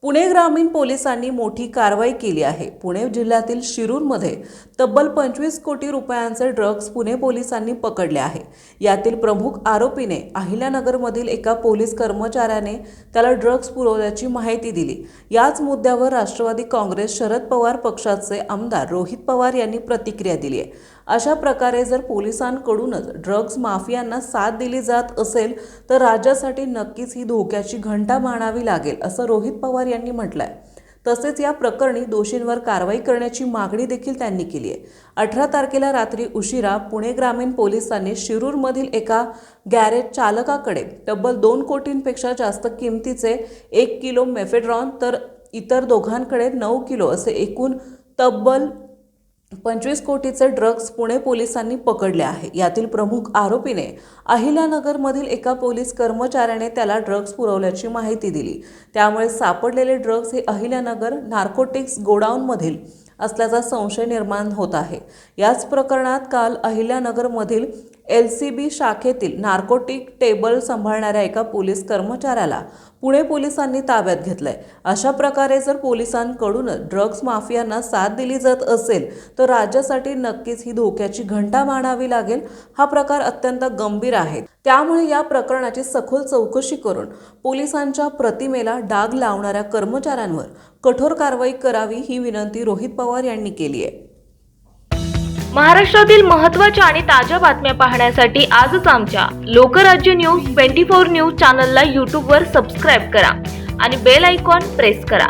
पुणे ग्रामीण पोलिसांनी मोठी कारवाई केली आहे। पुणे जिल्ह्यातील शिरूरमध्ये तब्बल 25 कोटी रुपयांचे ड्रग्ज पुणे पोलिसांनी पकडले आहे। यातील प्रमुख आरोपीने अहिल्यानगरमधील एका पोलीस कर्मचाऱ्याने त्याला ड्रग्ज पुरवल्याची माहिती दिली। याच मुद्द्यावर राष्ट्रवादी काँग्रेस शरद पवार पक्षाचे आमदार रोहित पवार यांनी प्रतिक्रिया दिली आहे। अशा प्रकारे जर पोलिसांकडूनच ड्रग्ज माफियांना साथ दिली जात असेल तर राज्यासाठी नक्कीच ही धोक्याची घंटा मानावी लागेल असं रोहित पवार यांनी म्हटलंय। तसेच या प्रकरणी दोषींवर कारवाई करण्याची मागणी देखील त्यांनी केली आहे। 18 तारखेला रात्री उशिरा पुणे ग्रामीण पोलिसांनी शिरूरमधील एका गॅरेज चालकाकडे तब्बल 2 कोटींपेक्षा जास्त किमतीचे 1 किलो मेफेड्रॉन तर इतर दोघांकडे 9 किलो असे एकूण तब्बल 25 कोटीचे ड्रग्ज पुणे पोलिसांनी पकडले आहे। यातील प्रमुख आरोपीने अहिल्यानगरमधील एका पोलीस कर्मचाऱ्याने त्याला ड्रग्ज पुरवल्याची माहिती दिली। त्यामुळे सापडलेले ड्रग्ज हे अहिल्यानगर नार्कोटिक्स गोडाऊनमधील असल्याचा संशय निर्माण होत आहे। याच प्रकरणात काल अहिल्यानगरमधील LCB शाखेतील नार्कोटिक टेबल सांभाळणाऱ्या एका पोलीस कर्मचाऱ्याला पुणे पोलिसांनी ताब्यात घेतलंय। अशा प्रकारे जर पोलिसांकडूनच ड्रग्ज माफियांना साथ दिली जात असेल तर राज्यासाठी नक्कीच ही धोक्याची घंटा मानावी लागेल। हा प्रकार अत्यंत गंभीर आहे, त्यामुळे या प्रकरणाची सखोल चौकशी करून पोलिसांच्या प्रतिमेला डाग लावणाऱ्या कर्मचाऱ्यांवर कठोर कारवाई करावी ही विनंती रोहित पवार यांनी केली आहे। महाराष्ट्रातील महत्त्वाच्या आणि ताज्या बातम्या पाहण्यासाठी आजच आमच्या लोकराज्य न्यूज 24 न्यूज चॅनलला YouTube वर सबस्क्राइब करा आणि बेल आयकॉन प्रेस करा।